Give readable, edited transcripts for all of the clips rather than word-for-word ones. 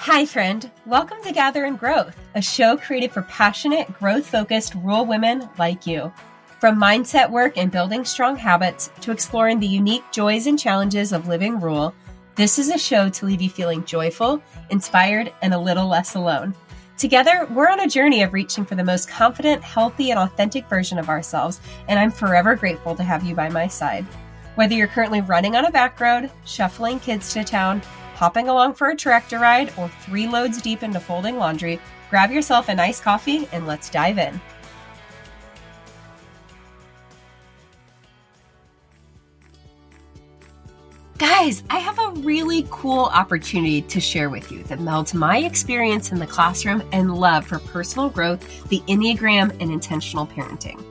Hi, friend. Welcome to Gather and Growth, a show created for passionate, growth-focused rural women like you. From mindset work and building strong habits to exploring the unique joys and challenges of living rural, this is a show to leave you feeling joyful, inspired, and a little less alone. Together, we're on a journey of reaching for the most confident, healthy, and authentic version of ourselves, and I'm forever grateful to have you by my side. Whether you're currently running on a back road, shuffling kids to town, hopping along for a tractor ride, or 3 loads deep into folding laundry, grab yourself a nice coffee and let's dive in. Guys, I have a really cool opportunity to share with you that melds my experience in the classroom and love for personal growth, the Enneagram, and intentional parenting.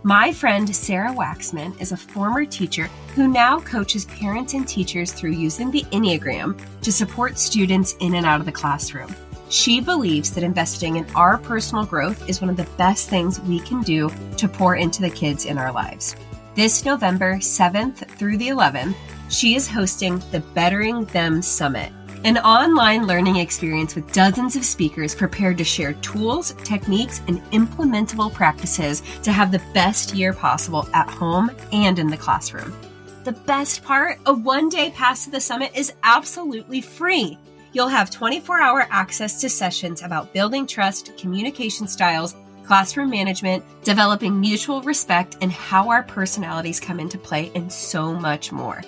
My friend Sarah Waxman is a former teacher who now coaches parents and teachers through using the Enneagram to support students in and out of the classroom. She believes that investing in our personal growth is one of the best things we can do to pour into the kids in our lives. This November 7th through the 11th, she is hosting the Bettering Them Summit, an online learning experience with dozens of speakers prepared to share tools, techniques, and implementable practices to have the best year possible at home and in the classroom. The best part, a one-day pass to the summit is absolutely free. You'll have 24-hour access to sessions about building trust, communication styles, classroom management, developing mutual respect, and how our personalities come into play, and so much more.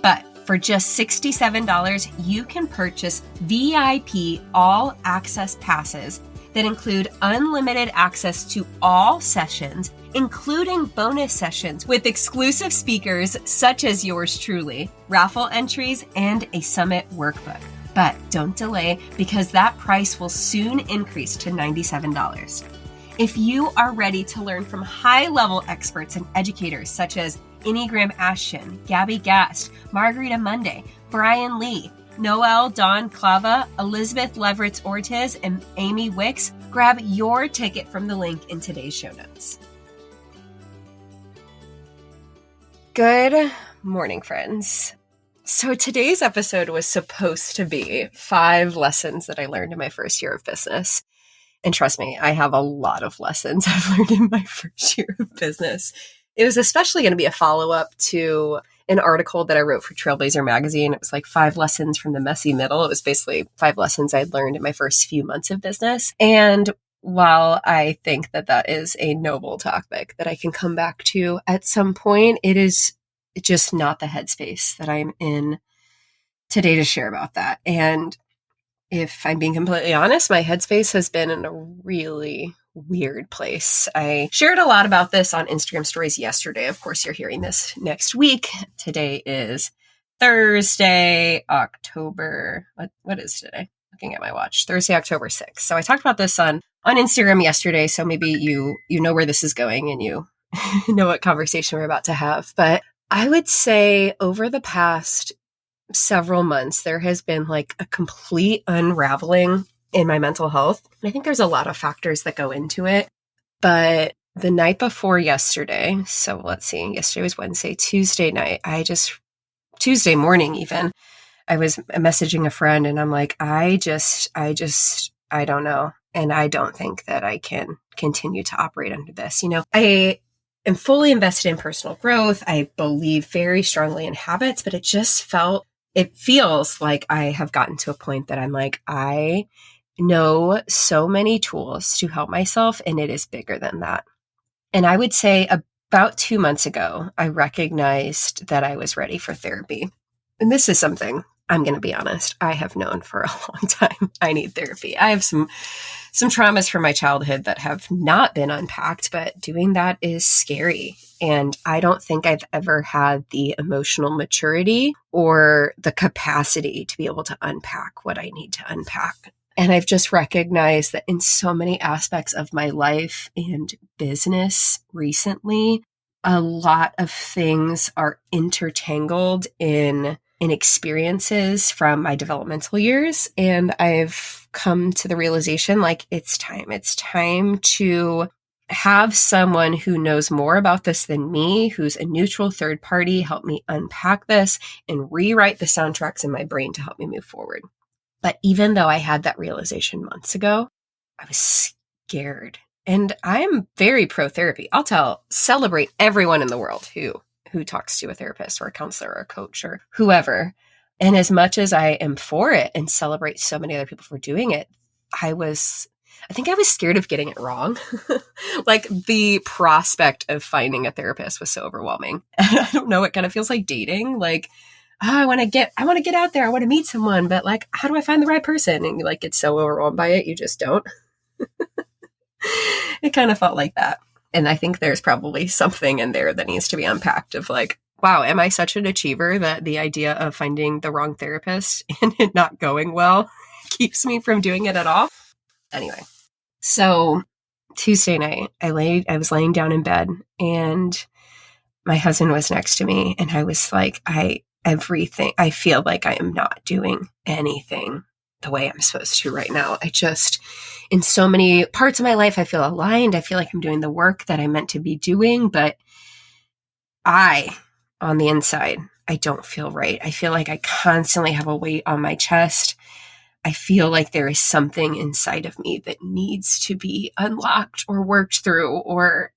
But for just $67, you can purchase VIP all-access passes that include unlimited access to all sessions, including bonus sessions with exclusive speakers such as yours truly, raffle entries, and a summit workbook. But don't delay, because that price will soon increase to $97. If you are ready to learn from high-level experts and educators such as Enneagram Ashton, Gabby Gast, Margarita Monday, Brian Lee, Noelle Dawn Clava, Elizabeth Leveretz Ortiz, and Amy Wicks, grab your ticket from the link in today's show notes. Good morning, friends. So today's episode was supposed to be 5 lessons that I learned in my first year of business. And trust me, I have a lot of lessons I've learned in my first year of business. It was especially going to be a follow-up to an article that I wrote for Trailblazer magazine. It was like 5 lessons from the messy middle. It was basically 5 lessons I'd learned in my first few months of business. And while I think that that is a noble topic that I can come back to at some point, it is just not the headspace that I'm in today to share about that. And if I'm being completely honest, my headspace has been in a really weird place. I shared a lot about this on Instagram stories yesterday. Of course, you're hearing this next week. Today is Thursday, October. What is today? Looking at my watch. Thursday, October 6th. So I talked about this on Instagram yesterday. So maybe you know where this is going and you know what conversation we're about to have. But I would say over the past several months, there has been like a complete unraveling in my mental health. And I think there's a lot of factors that go into it. But the night before yesterday, so let's see, yesterday was Wednesday, Tuesday night, Tuesday morning even, I was messaging a friend and I'm like, I don't know. And I don't think that I can continue to operate under this. You know, I am fully invested in personal growth. I believe very strongly in habits, but it feels like I have gotten to a point that I'm like, I know so many tools to help myself, and it is bigger than that. And I would say about 2 months ago, I recognized that I was ready for therapy. And this is something, I'm going to be honest, I have known for a long time. I need therapy. I have some traumas from my childhood that have not been unpacked, but doing that is scary. And I don't think I've ever had the emotional maturity or the capacity to be able to unpack what I need to unpack. And I've just recognized that in so many aspects of my life and business recently, a lot of things are intertangled in experiences from my developmental years. And I've come to the realization, like, it's time to have someone who knows more about this than me, who's a neutral third party, help me unpack this and rewrite the soundtracks in my brain to help me move forward. But even though I had that realization months ago, I was scared. And I'm very pro therapy. Celebrate everyone in the world who talks to a therapist or a counselor or a coach or whoever. And as much as I am for it and celebrate so many other people for doing it, I think I was scared of getting it wrong. Like the prospect of finding a therapist was so overwhelming. I don't know, it kind of feels like dating. Like, oh, I want to get out there. I want to meet someone, but like, how do I find the right person? And you like get so overwhelmed by it, you just don't. It kind of felt like that. And I think there's probably something in there that needs to be unpacked of like, wow, am I such an achiever that the idea of finding the wrong therapist and it not going well keeps me from doing it at all? Anyway, so Tuesday night, I was laying down in bed and my husband was next to me and I was like, I feel like I am not doing anything the way I'm supposed to right now. In so many parts of my life, I feel aligned. I feel like I'm doing the work that I'm meant to be doing, but on the inside, I don't feel right. I feel like I constantly have a weight on my chest. I feel like there is something inside of me that needs to be unlocked or worked through, or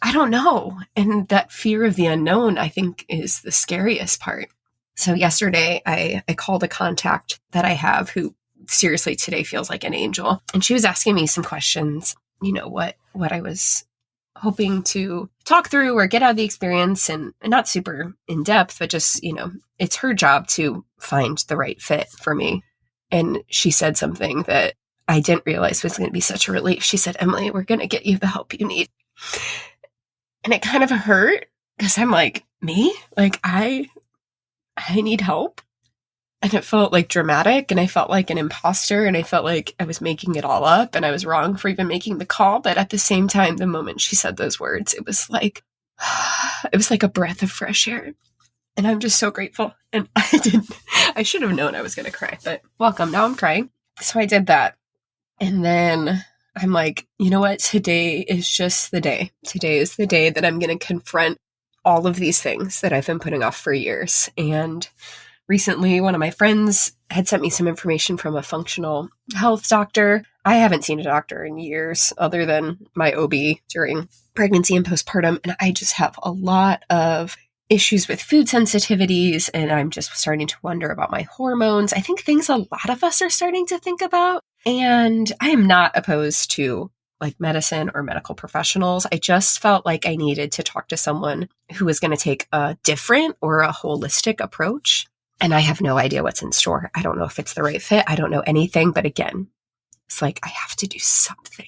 I don't know. And that fear of the unknown, I think, is the scariest part. So yesterday, I called a contact that I have who seriously today feels like an angel. And she was asking me some questions, what I was hoping to talk through or get out of the experience, and not super in depth, but just, it's her job to find the right fit for me. And she said something that I didn't realize was going to be such a relief. She said, Emily, we're going to get you the help you need. And it kind of hurt because I'm like, me? Like, I need help. And it felt like dramatic, and I felt like an imposter, and I felt like I was making it all up, and I was wrong for even making the call. But at the same time, the moment she said those words, it was like a breath of fresh air. And I'm just so grateful. And I should have known I was going to cry, but welcome. Now I'm crying. So I did that. And then I'm like, you know what? Today is just the day. Today is the day that I'm going to confront all of these things that I've been putting off for years. And recently, one of my friends had sent me some information from a functional health doctor. I haven't seen a doctor in years other than my OB during pregnancy and postpartum. And I just have a lot of issues with food sensitivities. And I'm just starting to wonder about my hormones. I think things a lot of us are starting to think about. And I am not opposed to like medicine or medical professionals. I just felt like I needed to talk to someone who was going to take a different or a holistic approach. And I have no idea what's in store. I don't know if it's the right fit. I don't know anything. But again, it's like I have to do something.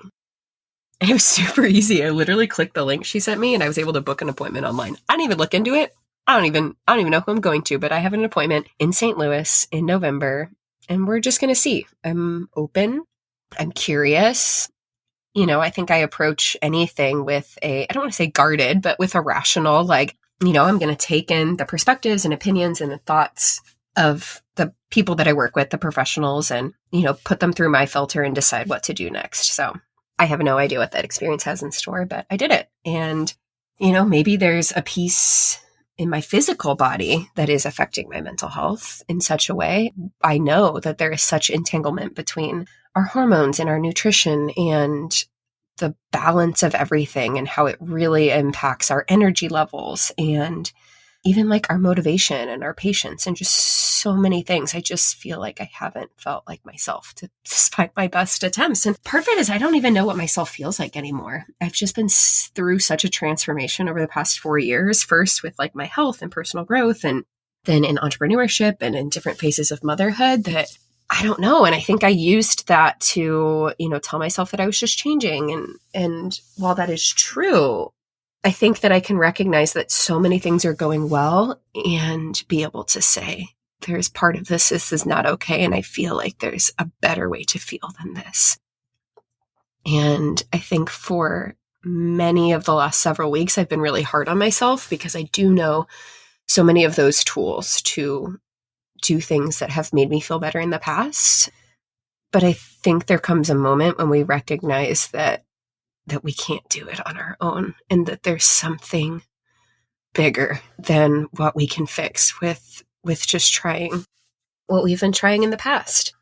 And it was super easy. I literally clicked the link she sent me and I was able to book an appointment online. I didn't even look into it. I don't even know who I'm going to, but I have an appointment in St. Louis in November and we're just going to see. I'm open. I'm curious. I think I approach anything with I don't want to say guarded, but with a rational, like, I'm going to take in the perspectives and opinions and the thoughts of the people that I work with, the professionals, and, put them through my filter and decide what to do next. So I have no idea what that experience has in store, but I did it. And, maybe there's a piece in my physical body that is affecting my mental health in such a way. I know that there is such entanglement between our hormones and our nutrition and the balance of everything and how it really impacts our energy levels and even like our motivation and our patience and just so many things. I just feel like I haven't felt like myself despite my best attempts. And part of it is I don't even know what myself feels like anymore. I've just been through such a transformation over the past 4 years, first with like my health and personal growth, and then in entrepreneurship and in different phases of motherhood that I don't know. And I think I used that to, tell myself that I was just changing. And while that is true, I think that I can recognize that so many things are going well and be able to say, there's part of this is not okay. And I feel like there's a better way to feel than this. And I think for many of the last several weeks, I've been really hard on myself because I do know so many of those tools to do things that have made me feel better in the past. But I think there comes a moment when we recognize that we can't do it on our own and that there's something bigger than what we can fix with just trying what we've been trying in the past.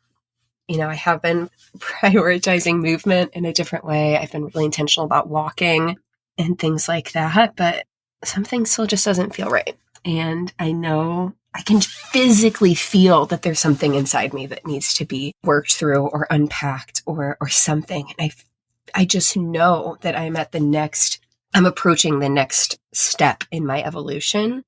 I have been prioritizing movement in a different way. I've been really intentional about walking and things like that, but something still just doesn't feel right. And I know I can physically feel that there's something inside me that needs to be worked through or unpacked or something. And I just know that I'm approaching the next step in my evolution.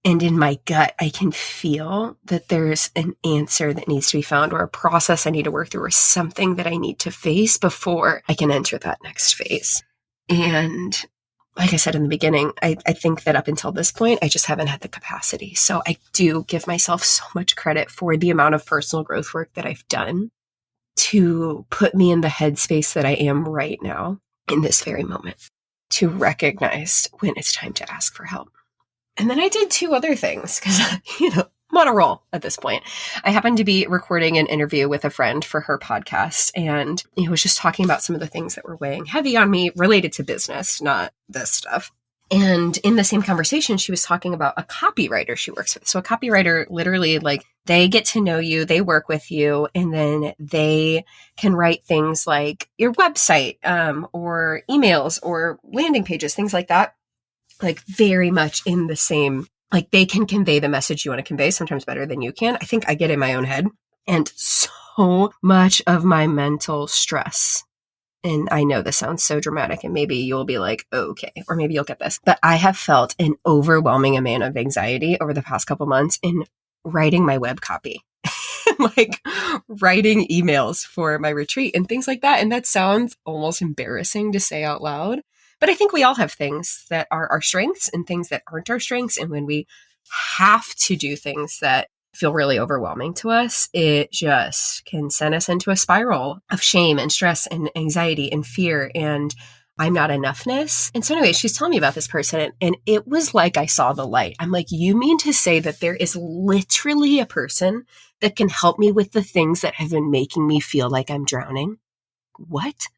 And in my gut, I can feel that there's an answer that needs to be found or a process I need to work through or something that I need to face before I can enter that next phase. And like I said in the beginning, I think that up until this point, I just haven't had the capacity. So I do give myself so much credit for the amount of personal growth work that I've done to put me in the headspace that I am right now in this very moment, to recognize when it's time to ask for help. And then I did 2 other things because, I'm on a roll at this point. I happened to be recording an interview with a friend for her podcast, and was just talking about some of the things that were weighing heavy on me related to business, not this stuff. And in the same conversation, she was talking about a copywriter she works with. So a copywriter, literally, they get to know you, they work with you, and then they can write things like your website, or emails or landing pages, things like that. Very much in the same, they can convey the message you want to convey sometimes better than you can. I think I get in my own head, and so much of my mental stress, and I know this sounds so dramatic and maybe you'll be like, okay, or maybe you'll get this, but I have felt an overwhelming amount of anxiety over the past couple months in writing my web copy, writing emails for my retreat and things like that. And that sounds almost embarrassing to say out loud. But I think we all have things that are our strengths and things that aren't our strengths. And when we have to do things that feel really overwhelming to us, it just can send us into a spiral of shame and stress and anxiety and fear and I'm not enoughness. And so anyway, she's telling me about this person and it was like I saw the light. I'm like, you mean to say that there is literally a person that can help me with the things that have been making me feel like I'm drowning? What?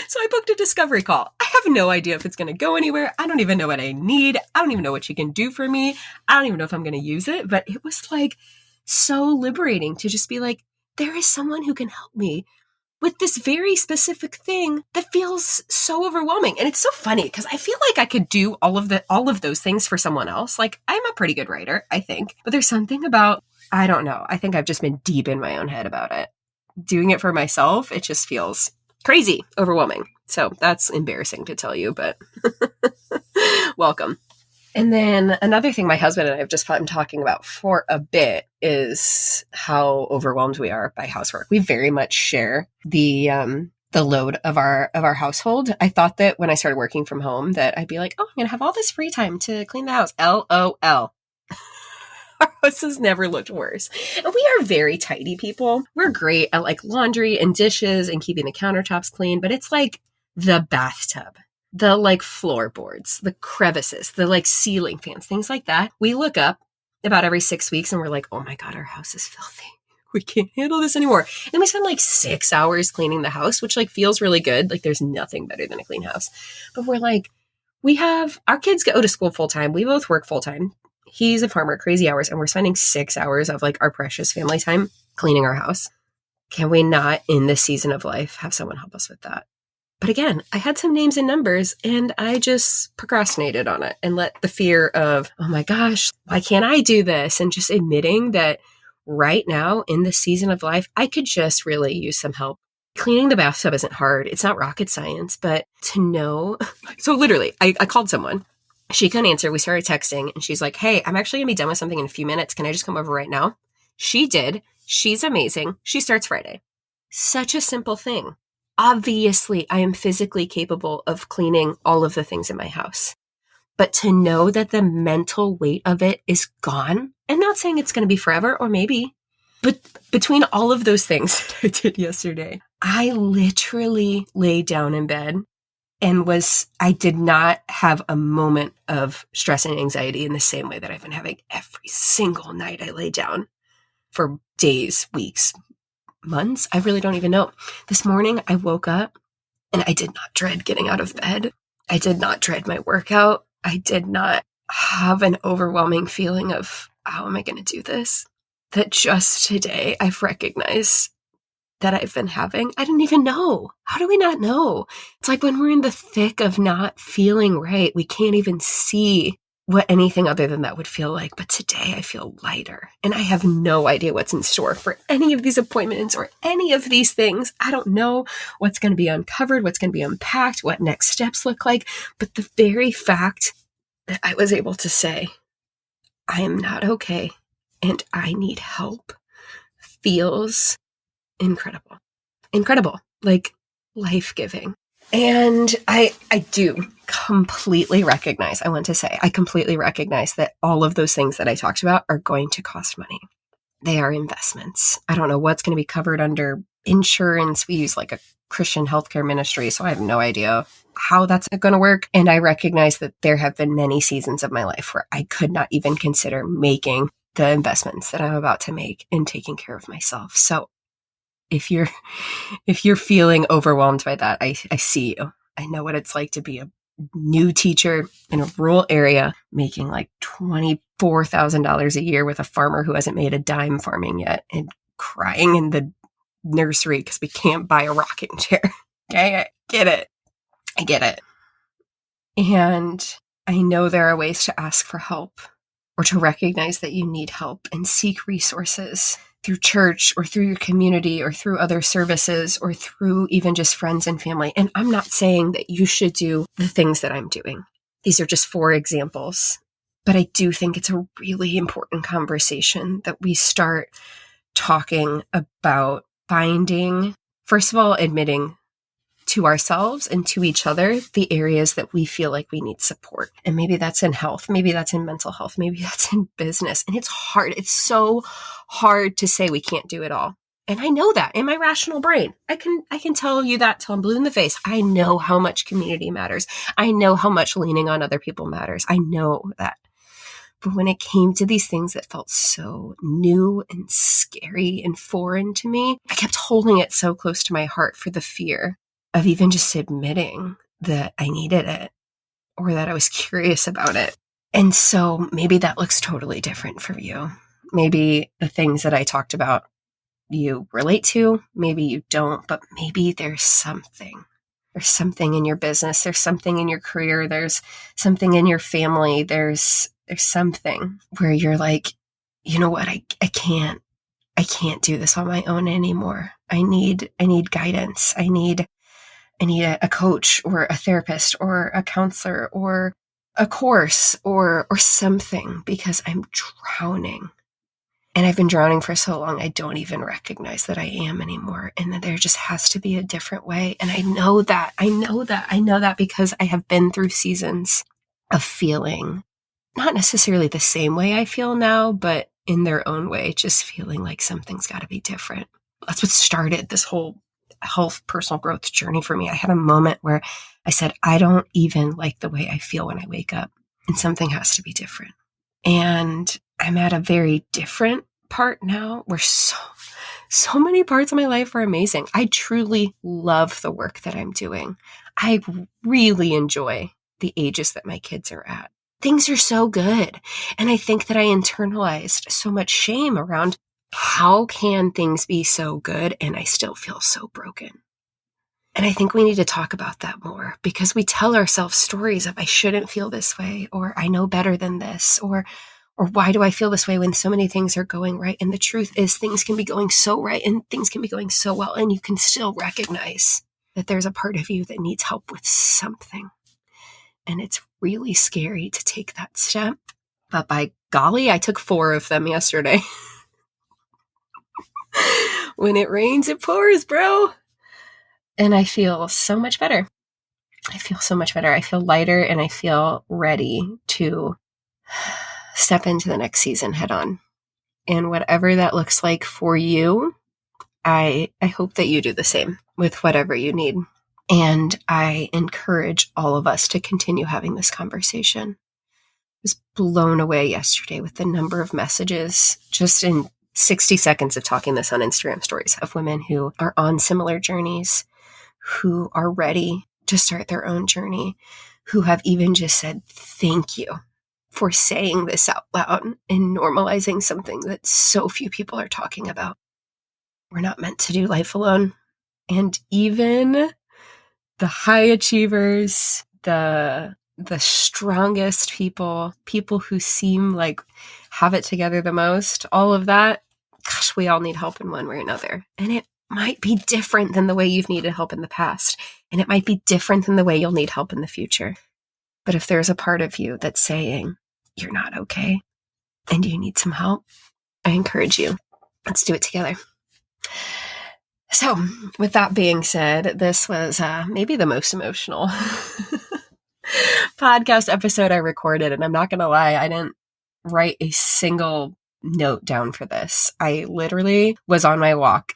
So I booked a discovery call. I have no idea if it's going to go anywhere. I don't even know what I need. I don't even know what she can do for me. I don't even know if I'm going to use it. But it was so liberating to just be like, there is someone who can help me with this very specific thing that feels so overwhelming. And it's so funny because I feel like I could do all of those things for someone else. I'm a pretty good writer, I think. But there's something about, I don't know. I think I've just been deep in my own head about it. Doing it for myself, it just feels crazy, overwhelming. So that's embarrassing to tell you, but welcome. And then another thing my husband and I have just been talking about for a bit is how overwhelmed we are by housework. We very much share the load of our household. I thought that when I started working from home that I'd be like, oh, I'm going to have all this free time to clean the house. LOL. Our house has never looked worse. And we are very tidy people. We're great at laundry and dishes and keeping the countertops clean, but it's the bathtub, the floorboards, the crevices, the ceiling fans, things like that. We look up about every 6 weeks and we're like, oh my God, our house is filthy. We can't handle this anymore. And we spend 6 hours cleaning the house, which feels really good. There's nothing better than a clean house. But we're we have, our kids go to school full time. We both work full time. He's a farmer, crazy hours, and we're spending 6 hours of our precious family time cleaning our house. Can we not, in this season of life, have someone help us with that? But again, I had some names and numbers and I just procrastinated on it and let the fear of, oh my gosh, why can't I do this? And just admitting that right now in this season of life, I could just really use some help. Cleaning the bathtub isn't hard. It's not rocket science, but to know. So literally, I called someone. She couldn't answer. We started texting and she's like, hey, I'm actually going to be done with something in a few minutes. Can I just come over right now? She did. She's amazing. She starts Friday. Such a simple thing. Obviously, I am physically capable of cleaning all of the things in my house. But to know that the mental weight of it is gone, and not saying it's going to be forever, or maybe, but between all of those things that I did yesterday, I literally laid down in bed and I did not have a moment of stress and anxiety in the same way that I've been having every single night I lay down for days, weeks, months. I really don't even know. This morning I woke up and I did not dread getting out of bed. I did not dread my workout. I did not have an overwhelming feeling of, how am I going to do this? that just today I've recognized that I've been having. I didn't even know. How do we not know? It's like when we're in the thick of not feeling right, we can't even see what anything other than that would feel like. But today I feel lighter and I have no idea what's in store for any of these appointments or any of these things. I don't know what's going to be uncovered, what's going to be unpacked, what next steps look like. But the very fact that I was able to say, I am not okay and I need help feels incredible. Incredible. Like life-giving. And I do completely recognize, I completely recognize that all of those things that I talked about are going to cost money. They are investments. I don't know what's going to be covered under insurance. We use like a Christian healthcare ministry, so I have no idea how that's going to work. And I recognize that there have been many seasons of my life where I could not even consider making the investments that I'm about to make in taking care of myself. So if you're feeling overwhelmed by that, I see you. I know what it's like to be a new teacher in a rural area making like $24,000 a year with a farmer who hasn't made a dime farming yet and crying in the nursery because we can't buy a rocking chair. Okay, I get it. And I know there are ways to ask for help or to recognize that you need help and seek resources through church or through your community or through other services or through even just friends and family. And I'm not saying that you should do the things that I'm doing. These are just 4 examples. But I do think it's a really important conversation that we start talking about finding, first of all, admitting to ourselves and to each other the areas that we feel like we need support. And maybe that's in health, maybe that's in mental health, maybe that's in business. And it's hard. It's so hard to say we can't do it all. And I know that in my rational brain. I can tell you that till I'm blue in the face. I know how much community matters. I know how much leaning on other people matters. I know that. But when it came to these things that felt so new and scary and foreign to me, I kept holding it so close to my heart for the fear of even just admitting that I needed it or that I was curious about it. And so maybe that looks totally different for you. Maybe the things that I talked about you relate to, maybe you don't, but maybe there's something. There's something in your business. There's something in your career. There's something in your family. There's something where you're like, you know what? I can't do this on my own anymore. I need guidance. I need a coach or a therapist or a counselor or a course or something because I'm drowning. And I've been drowning for so long, I don't even recognize that I am anymore. And that there just has to be a different way. And I know that because I have been through seasons of feeling not necessarily the same way I feel now, but in their own way, just feeling like something's got to be different. That's what started this whole health, personal growth journey for me. I had a moment where I said, I don't even like the way I feel when I wake up, and something has to be different. And I'm at a very different part now where so many parts of my life are amazing. I truly love the work that I'm doing. I really enjoy the ages that my kids are at. Things are so good. And I think that I internalized so much shame around how can things be so good and I still feel so broken. And I think we need to talk about that more because we tell ourselves stories of I shouldn't feel this way, or I know better than this, or why do I feel this way when so many things are going right? And the truth is things can be going so right and things can be going so well, and you can still recognize that there's a part of you that needs help with something. And it's really scary to take that step. But by golly, I took 4 of them yesterday. When it rains, it pours, bro. And I feel so much better. I feel lighter and I feel ready to step into the next season head on. And whatever that looks like for you, I hope that you do the same with whatever you need. And I encourage all of us to continue having this conversation. I was blown away yesterday with the number of messages just in 60 seconds of talking this on Instagram stories of women who are on similar journeys, who are ready to start their own journey, who have even just said, thank you for saying this out loud and normalizing something that so few people are talking about. We're not meant to do life alone. And even the high achievers, the strongest people who seem like have it together the most, all of that, gosh, we all need help in one way or another. And it might be different than the way you've needed help in the past. And it might be different than the way you'll need help in the future. But if there's a part of you that's saying you're not okay and you need some help, I encourage you. Let's do it together. So with that being said, this was maybe the most emotional podcast episode I recorded. And I'm not going to lie, I didn't write a single note down for this. I literally was on my walk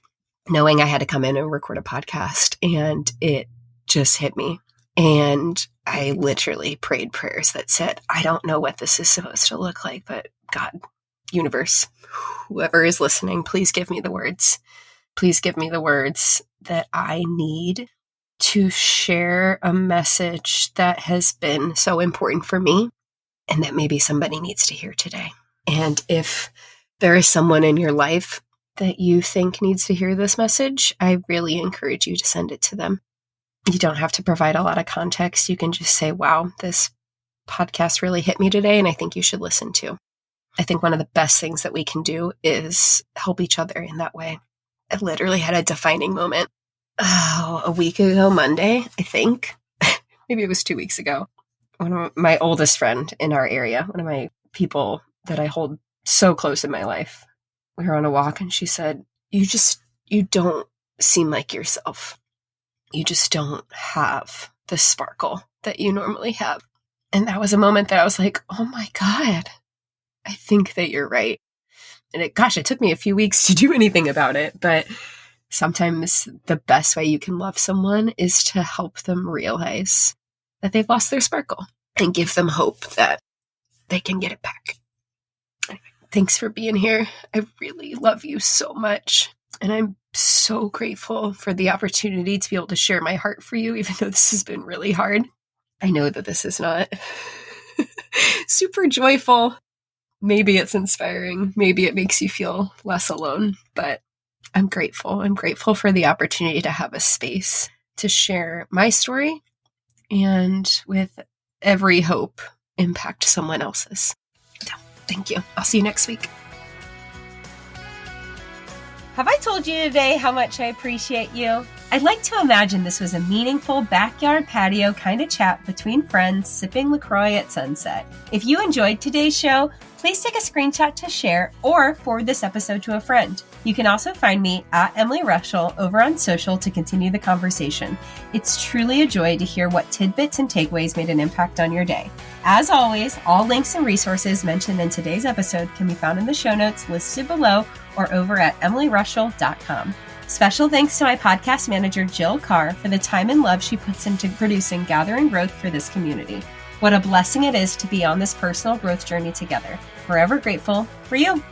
knowing I had to come in and record a podcast, and it just hit me. And I literally prayed prayers that said, I don't know what this is supposed to look like, but God, universe, whoever is listening, please give me the words. Please give me the words that I need to share a message that has been so important for me and that maybe somebody needs to hear today. And if there is someone in your life that you think needs to hear this message, I really encourage you to send it to them. You don't have to provide a lot of context. You can just say, wow, this podcast really hit me today, and I think you should listen to. I think one of the best things that we can do is help each other in that way. I literally had a defining moment a week ago Monday, I think. Maybe it was 2 weeks ago. One of my oldest friend in our area, one of my people that I hold so close in my life, we were on a walk and she said, you don't seem like yourself. You just don't have the sparkle that you normally have. And that was a moment that I was like, oh my God, I think that you're right. And it took me a few weeks to do anything about it. But sometimes the best way you can love someone is to help them realize that they've lost their sparkle and give them hope that they can get it back. Anyway, thanks for being here. I really love you so much. And I'm so grateful for the opportunity to be able to share my heart for you, even though this has been really hard. I know that this is not super joyful. Maybe it's inspiring. Maybe it makes you feel less alone, but I'm grateful. I'm grateful for the opportunity to have a space to share my story and with every hope impact someone else's. So, thank you. I'll see you next week. Have I told you today how much I appreciate you? I'd like to imagine this was a meaningful backyard patio kind of chat between friends sipping LaCroix at sunset. If you enjoyed today's show, please take a screenshot to share or forward this episode to a friend. You can also find me at Emily Rushell over on social to continue the conversation. It's truly a joy to hear what tidbits and takeaways made an impact on your day. As always, all links and resources mentioned in today's episode can be found in the show notes listed below or over at emilyrushell.com. Special thanks to my podcast manager, Jill Carr, for the time and love she puts into producing Gathering Growth for this community. What a blessing it is to be on this personal growth journey together. Forever grateful for you.